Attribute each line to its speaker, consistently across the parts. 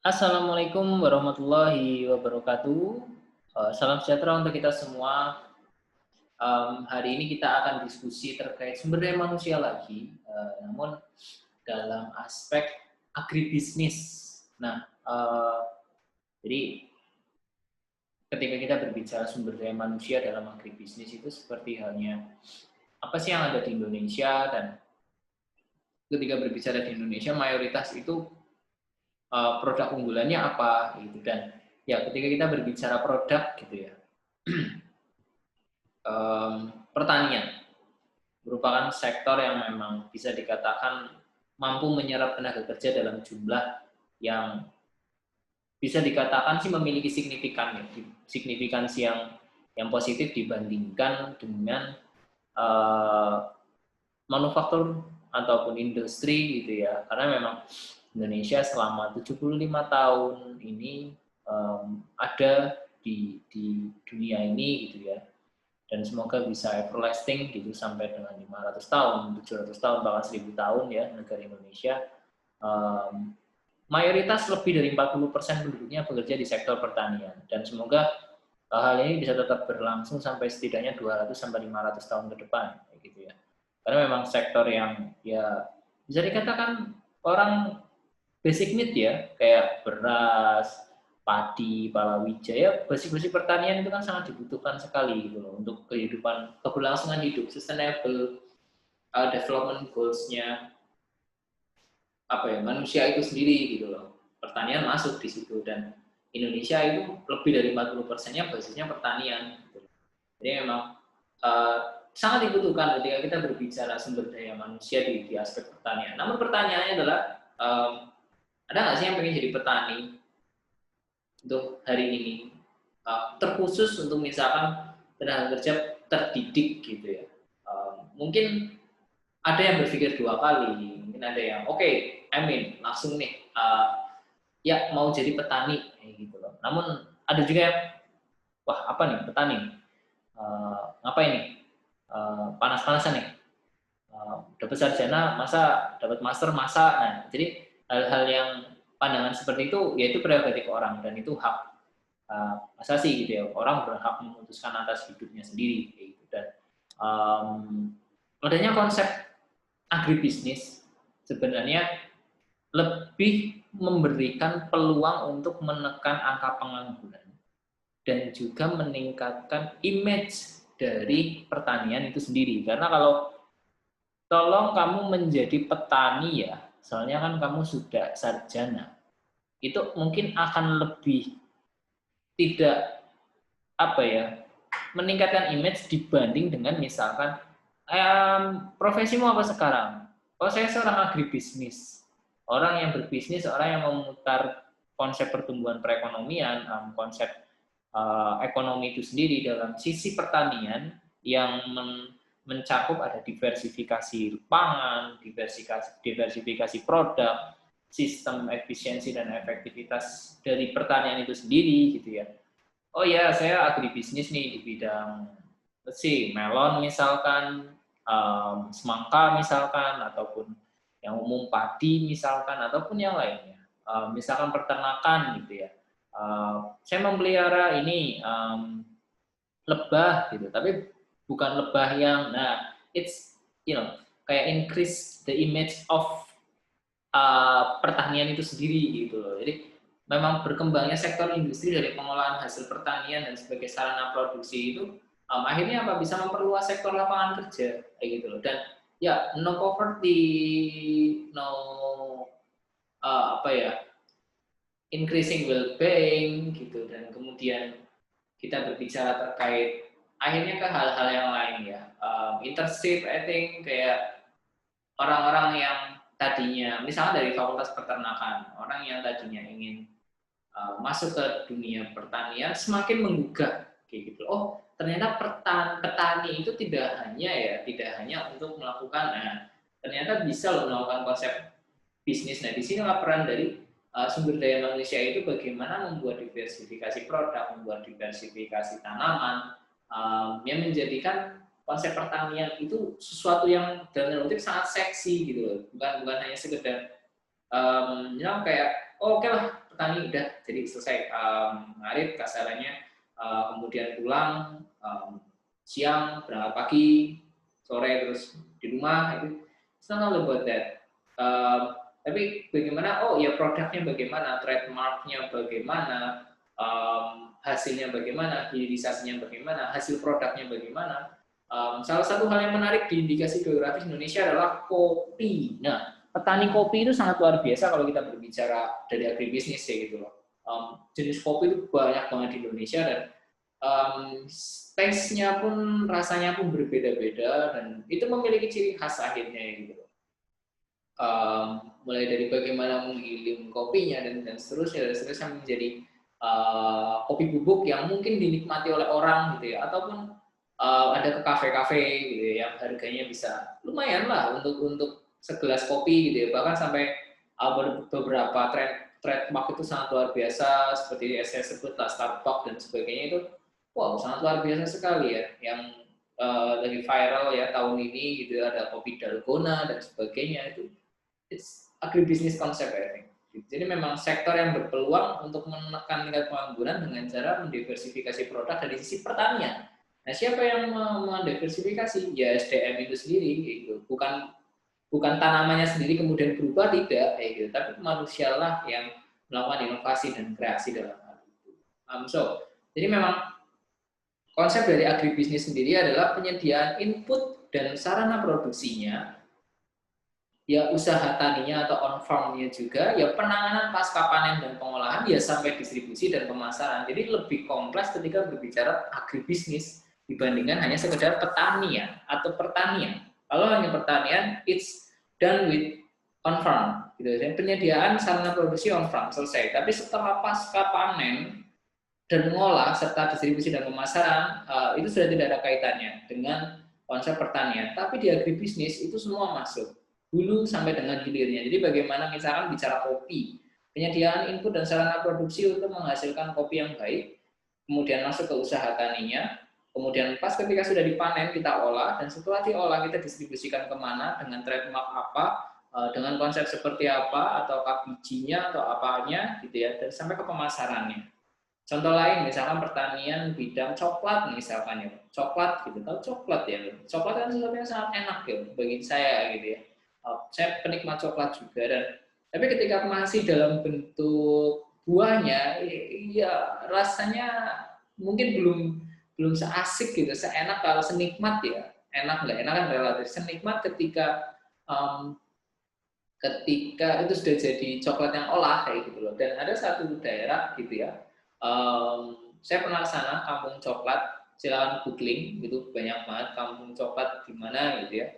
Speaker 1: Assalamualaikum warahmatullahi wabarakatuh. Salam sejahtera untuk kita semua. Hari ini kita akan diskusi terkait sumber daya manusia lagi, namun dalam aspek agribisnis. Nah, jadi ketika kita berbicara sumber daya manusia dalam agribisnis itu seperti halnya apa sih yang ada di Indonesia, dan ketika berbicara di Indonesia mayoritas itu produk unggulannya apa gitu. Dan ya ketika kita berbicara produk gitu ya, pertanian merupakan sektor yang memang bisa dikatakan mampu menyerap tenaga kerja dalam jumlah yang bisa dikatakan sih memiliki signifikansi yang positif dibandingkan dengan uh, manufaktur ataupun industri gitu ya, karena memang Indonesia selama 75 tahun ini ada di dunia ini gitu ya, dan semoga bisa everlasting gitu sampai dengan 500 tahun, 700 tahun, bahkan 1000 tahun ya negara Indonesia. Mayoritas lebih dari 40% penduduknya bekerja di sektor pertanian, dan semoga hal ini bisa tetap berlangsung sampai setidaknya 200 sampai 500 tahun ke depan gitu ya. Karena memang sektor yang ya bisa dikatakan orang basic need ya, kayak beras, padi, palawija, ya basic-basic pertanian itu kan sangat dibutuhkan sekali gitu loh untuk kehidupan, keberlangsungan hidup, sustainable development goals-nya apa ya manusia itu sendiri gitu loh. Pertanian masuk di situ, dan Indonesia itu lebih dari 40%-nya basisnya pertanian gitu. Jadi memang uh, sangat dibutuhkan ketika kita berbicara sumber daya manusia di aspek pertanian. Namun pertanyaannya adalah ada nggak sih yang pengen jadi petani untuk hari ini, terkhusus untuk misalkan tenaga kerja terdidik gitu ya. Mungkin ada yang berpikir dua kali, mungkin ada yang oke, Amin langsung nih ya mau jadi petani gitu loh. Namun ada juga yang wah apa nih petani, ngapain nih, panas-panasan nih, dapat sarjana masa, dapat master masa. Nah jadi hal-hal yang pandangan seperti itu yaitu prerogatif orang, dan itu hak asasi gitu ya, orang berhak memutuskan atas hidupnya sendiri gitu. Dan adanya konsep agribisnis sebenarnya lebih memberikan peluang untuk menekan angka pengangguran dan juga meningkatkan image dari pertanian itu sendiri. Karena kalau tolong kamu menjadi petani ya, soalnya kan kamu sudah sarjana, itu mungkin akan lebih tidak apa ya, meningkatkan image dibanding dengan misalkan profesimu apa sekarang? Oh saya seorang agribisnis, orang yang berbisnis, orang yang memutar konsep pertumbuhan perekonomian, konsep ekonomi itu sendiri dalam sisi pertanian yang mencakup ada diversifikasi pangan, diversifikasi produk, sistem efisiensi dan efektivitas dari pertanian itu sendiri gitu ya. Oh ya, saya agribisnis nih di bidang melon misalkan, semangka misalkan, ataupun yang umum padi misalkan, ataupun yang lainnya. Misalkan peternakan gitu ya. Saya memelihara ini lebah gitu, tapi bukan lebah yang, nah, it's kayak increase the image of pertanian itu sendiri gitu loh. Jadi memang berkembangnya sektor industri dari pengolahan hasil pertanian dan sebagai sarana produksi itu akhirnya apa bisa memperluas sektor lapangan kerja kayak gitu loh. Dan ya no poverty, no apa ya, increasing well-being gitu, dan kemudian kita berbicara terkait akhirnya ke hal-hal yang lain ya, internship I think, kayak orang-orang yang tadinya misalnya dari fakultas peternakan, orang yang tadinya ingin masuk ke dunia pertanian semakin menggugah kayak gitu. Oh ternyata petani itu tidak hanya untuk melakukan, nah ternyata bisa loh melakukan konsep bisnis. Nah di sini peran dari sumber daya manusia itu bagaimana membuat diversifikasi produk, membuat diversifikasi tanaman, yang menjadikan konsep pertanian itu sesuatu yang dalam kutip sangat seksi gitu loh. Bukan hanya sekedar kayak oke lah petani udah jadi selesai, ngarit kasarannya, kemudian pulang, siang berangkat pagi, sore terus di rumah, itu it's not all about that. Tapi bagaimana, oh ya produknya bagaimana, trademarknya bagaimana, hasilnya bagaimana, hilirisasinya bagaimana, hasil produknya bagaimana. Salah satu hal yang menarik di indikasi geografis Indonesia adalah kopi. Nah, petani kopi itu sangat luar biasa kalau kita berbicara dari agribisnis ya gitu loh. Jenis kopi itu banyak banget di Indonesia dan taste-nya pun, rasanya pun berbeda-beda dan itu memiliki ciri khas akhirnya gitu loh. Mulai dari bagaimana menggiling kopinya dan seterusnya menjadi kopi bubuk yang mungkin dinikmati oleh orang gitu ya, ataupun ada ke kafe-kafe gitu ya, yang harganya bisa lumayan lah untuk segelas kopi gitu ya, bahkan sampai beberapa trademark itu sangat luar biasa seperti saya sebut lah Starbucks dan sebagainya, itu wow sangat luar biasa sekali ya, yang lagi viral ya tahun ini gitu, ada kopi dalgona dan sebagainya. Itu it's agribisnis konsep I think. Jadi memang sektor yang berpeluang untuk menekan tingkat pengangguran dengan cara mendiversifikasi produk dari sisi pertanian. Nah, siapa yang mendiversifikasi? Ya SDM itu sendiri, gitu. Bukan tanamannya sendiri kemudian berubah, tidak, gitu. Tapi manusialah yang melakukan inovasi dan kreasi dalam hal itu. Jadi memang konsep dari agribisnis sendiri adalah penyediaan input dan sarana produksinya, ya usaha taninya atau on farm-nya juga, ya penanganan pasca panen dan pengolahan, ya sampai distribusi dan pemasaran. Jadi lebih kompleks ketika berbicara agribisnis dibandingkan hanya sekedar petanian atau pertanian. Kalau hanya pertanian, it's done with on farm. Gitu. Dan penyediaan sarana produksi on farm selesai. Tapi setelah pasca panen dan mengolah serta distribusi dan pemasaran, itu sudah tidak ada kaitannya dengan konsep pertanian. Tapi di agribisnis itu semua masuk, hulu sampai dengan hilirnya. Jadi bagaimana misalkan bicara kopi, penyediaan input dan sarana produksi untuk menghasilkan kopi yang baik, kemudian masuk ke usaha taninya, kemudian pas ketika sudah dipanen kita olah, dan setelah diolah kita distribusikan kemana, dengan trademark apa, dengan konsep seperti apa, atau bijinya atau apanya gitu ya, dan sampai ke pemasarannya. Contoh lain, misalkan pertanian bidang coklat, misalkan ya, coklat gitu, tahu coklat ya, coklat kan sesuatu yang sangat enak ya bagi saya gitu ya. Saya penikmat coklat juga, dan tapi ketika masih dalam bentuk buahnya, ya rasanya mungkin belum seasik gitu, seenak kalau senikmat ya, enak nggak enak kan relatif, senikmat ketika ketika itu sudah jadi coklat yang olah kayak gitu loh. Dan ada satu daerah gitu ya. Saya pernah ke sana, kampung coklat, silakan googling, gitu banyak banget kampung coklat di mana gitu ya.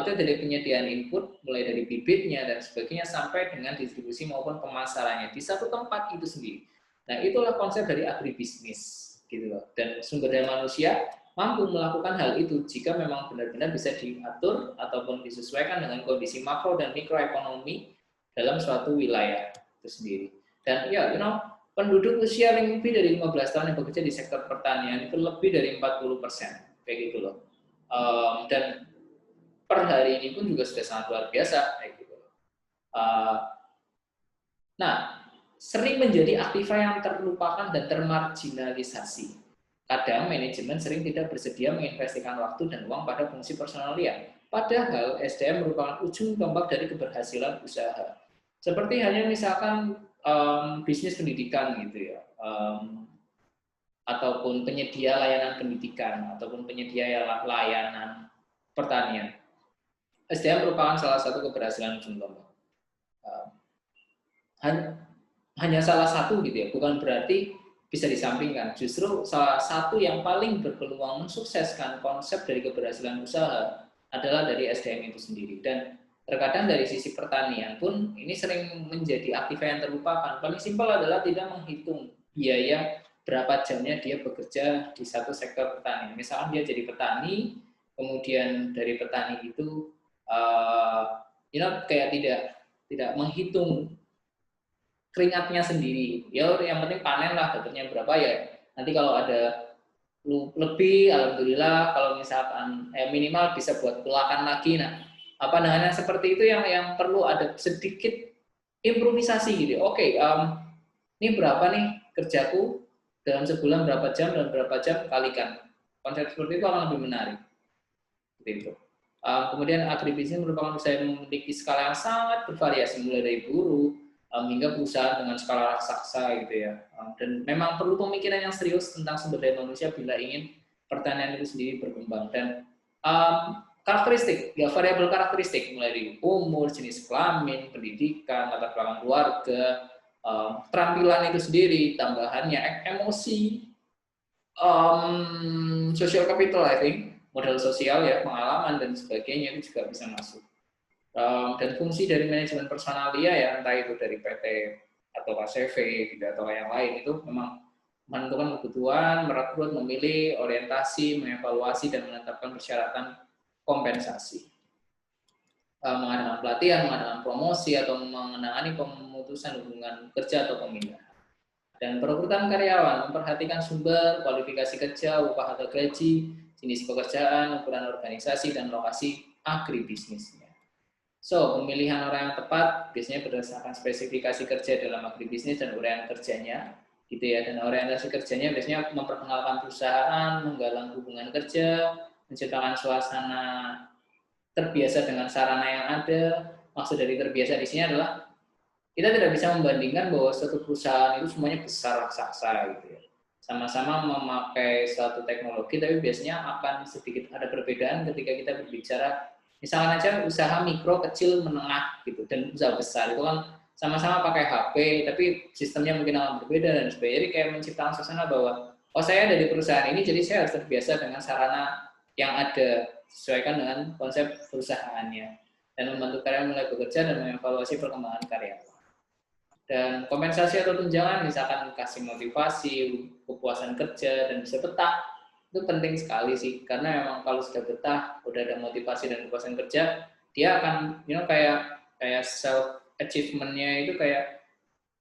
Speaker 1: Itu dari penyediaan input, mulai dari bibitnya dan sebagainya sampai dengan distribusi maupun pemasarannya di satu tempat itu sendiri. Nah, itulah konsep dari agribisnis gitu loh. Dan sumber daya manusia mampu melakukan hal itu jika memang benar-benar bisa diatur ataupun disesuaikan dengan kondisi makro dan mikroekonomi dalam suatu wilayah itu sendiri. Dan ya, penduduk usia lebih dari 15 tahun yang bekerja di sektor pertanian itu lebih dari 40%, kayak gitu loh. Dan per hari ini pun juga sudah sangat luar biasa, kayak gitu loh. Nah, sering menjadi aktiva yang terlupakan dan termarginalisasi. Kadang manajemen sering tidak bersedia menginvestasikan waktu dan uang pada fungsi personalia. Padahal SDM merupakan ujung tombak dari keberhasilan usaha. Seperti hanya misalkan bisnis pendidikan gitu ya, ataupun penyedia layanan pendidikan, ataupun penyedia layanan pertanian. SDM merupakan salah satu keberhasilan ujung tombak. Hanya salah satu gitu ya, bukan berarti bisa disampingkan. Justru salah satu yang paling berpeluang mensukseskan konsep dari keberhasilan usaha adalah dari SDM itu sendiri. Dan terkadang dari sisi pertanian pun ini sering menjadi aktiva yang terlupakan. Paling simpel adalah tidak menghitung biaya berapa jamnya dia bekerja di satu sektor pertanian. Misalkan dia jadi petani, kemudian dari petani itu kayak tidak menghitung keringatnya sendiri. Ya yang penting panen lah, dapatnya berapa ya. Nanti kalau ada lebih, alhamdulillah. Kalau misalkan minimal bisa buat pulakan lagi. Nah, pandangan yang seperti itu yang perlu ada sedikit
Speaker 2: improvisasi gitu. Oke, ini berapa nih kerjaku dalam sebulan, berapa jam dan berapa jam kalikan. Konsep seperti itu akan lebih menarik. Seperti itu. Kemudian agribisnis merupakan usaha yang memiliki skala yang sangat bervariasi, mulai dari buruh hingga perusahaan dengan skala raksasa gitu ya. Dan memang perlu pemikiran yang serius tentang sumber daya manusia bila ingin pertanian itu sendiri berkembang. Dan karakteristik, ya variabel karakteristik mulai dari umur, jenis kelamin, pendidikan, latar belakang keluarga, keterampilan itu sendiri, tambahannya emosi, social capital, I think, modal sosial ya, pengalaman dan sebagainya itu juga bisa masuk. Dan fungsi dari manajemen personalia ya, entah itu dari PT atau KCV gitu, atau yang lain, itu memang menentukan kebutuhan, merekrut, memilih, orientasi, mengevaluasi, dan menetapkan persyaratan kompensasi. Mengadakan pelatihan, mengadakan promosi, atau mengenangani pemutusan hubungan kerja atau pemindahan. Dan perekrutan karyawan, memperhatikan sumber, kualifikasi kerja, upah atau gaji, jenis pekerjaan, ukuran organisasi, dan lokasi agribisnisnya. So, pemilihan orang yang tepat biasanya berdasarkan spesifikasi kerja dalam agribisnis dan uraian kerjanya, gitu ya. Dan orientasi kerjanya biasanya memperkenalkan perusahaan, menggalang hubungan kerja, menciptakan suasana terbiasa dengan sarana yang ada. Maksud dari terbiasa di sini adalah kita tidak bisa membandingkan bahwa suatu perusahaan itu semuanya besar raksasa gitu ya. Sama-sama memakai suatu teknologi, tapi biasanya akan sedikit ada perbedaan ketika kita berbicara, misalnya aja usaha mikro, kecil, menengah gitu, dan usaha besar itu kan sama-sama pakai HP, tapi sistemnya mungkin akan berbeda dan sebagainya. Jadi kayak menciptakan suasana bahwa, oh saya dari perusahaan ini, jadi saya harus terbiasa dengan sarana yang ada, sesuaikan dengan konsep perusahaannya, dan membantu karyawan mulai bekerja dan mengevaluasi perkembangan karyawan. Dan kompensasi atau tunjangan, misalkan kasih motivasi, kepuasan kerja, dan bisa betah, itu penting sekali sih, karena memang kalau sudah betah, udah ada motivasi dan kepuasan kerja, dia akan, kayak self achievement-nya itu, kayak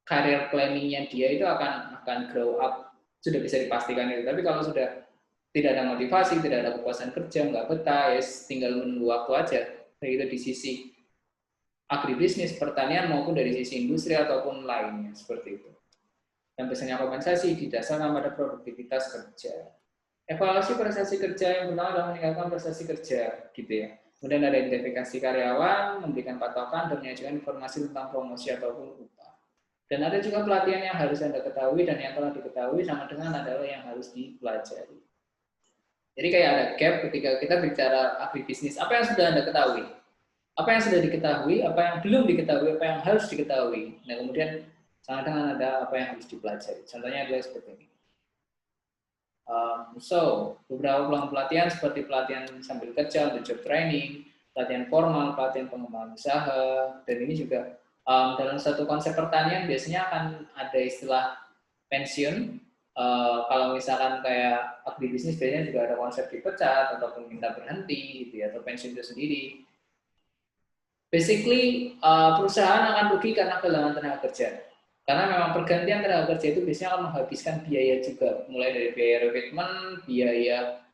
Speaker 2: career planning-nya dia itu akan grow up, sudah bisa dipastikan itu. Tapi kalau sudah tidak ada motivasi, tidak ada kepuasan kerja, nggak betah, ya tinggal menunggu waktu aja. Kayak gitu di sisi agribisnis, pertanian, maupun dari sisi industri ataupun lainnya, seperti itu. Dan biasanya kompensasi didasarkan pada produktivitas kerja. Evaluasi prestasi kerja yang pertama adalah meningkatkan prestasi kerja, gitu ya. Kemudian ada identifikasi karyawan, memberikan patokan, dan menyajikan informasi tentang promosi ataupun upah. Dan ada juga pelatihan yang harus Anda ketahui dan yang telah diketahui sama dengan adalah yang harus dipelajari. Jadi kayak ada gap ketika kita bicara agribisnis. Apa yang sudah Anda ketahui? Apa yang sudah diketahui, apa yang belum diketahui, apa yang harus diketahui. Nah, kemudian sama dengan ada apa yang harus dipelajari. Contohnya adalah seperti ini. Beberapa peluang pelatihan seperti pelatihan sambil kerja, the job training, pelatihan formal, pelatihan pengembangan usaha, dan ini juga dalam satu konsep pertanian biasanya akan ada istilah pensiun. Kalau misalkan kayak agribisnis biasanya juga ada konsep dipecat ataupun minta berhenti, gitu ya, atau pensiun itu sendiri. Basically, perusahaan akan rugi karena kehilangan tenaga kerja. Karena memang pergantian tenaga kerja itu biasanya akan menghabiskan biaya juga, mulai dari biaya rekrutmen, biaya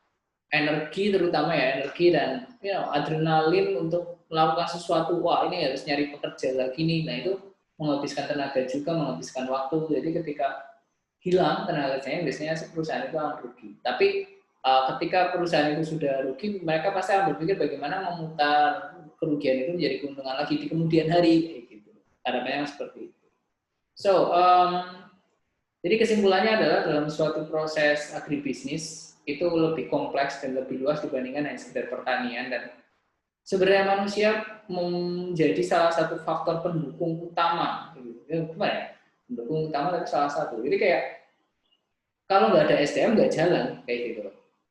Speaker 2: energi terutama ya, energi dan adrenalin untuk melakukan sesuatu. Wah, ini harus nyari pekerja lagi nih. Nah, itu menghabiskan tenaga juga, menghabiskan waktu. Jadi ketika hilang tenaga kerjanya, biasanya perusahaan itu akan rugi. Tapi ketika perusahaan itu sudah rugi, mereka pasti akan berpikir bagaimana memutar kerugian itu menjadi keuntungan lagi di kemudian hari, gitu. Harapannya seperti itu. So, jadi kesimpulannya adalah dalam suatu proses agribisnis itu lebih kompleks dan lebih luas dibandingkan hanya sekedar pertanian, dan sebenarnya manusia menjadi salah satu faktor pendukung utama. Gimana ya? Pendukung utama tapi salah satu. Jadi kayak kalau nggak ada SDM nggak jalan kayak gitu.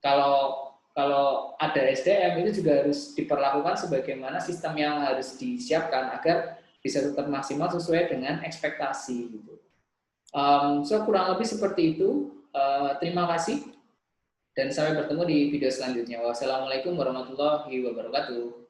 Speaker 2: Kalau ada SDM itu juga harus diperlakukan sebagaimana sistem yang harus disiapkan agar bisa tetap maksimal sesuai dengan ekspektasi gitu. So kurang lebih seperti itu. Terima kasih dan sampai bertemu di video selanjutnya. Wassalamualaikum warahmatullahi wabarakatuh.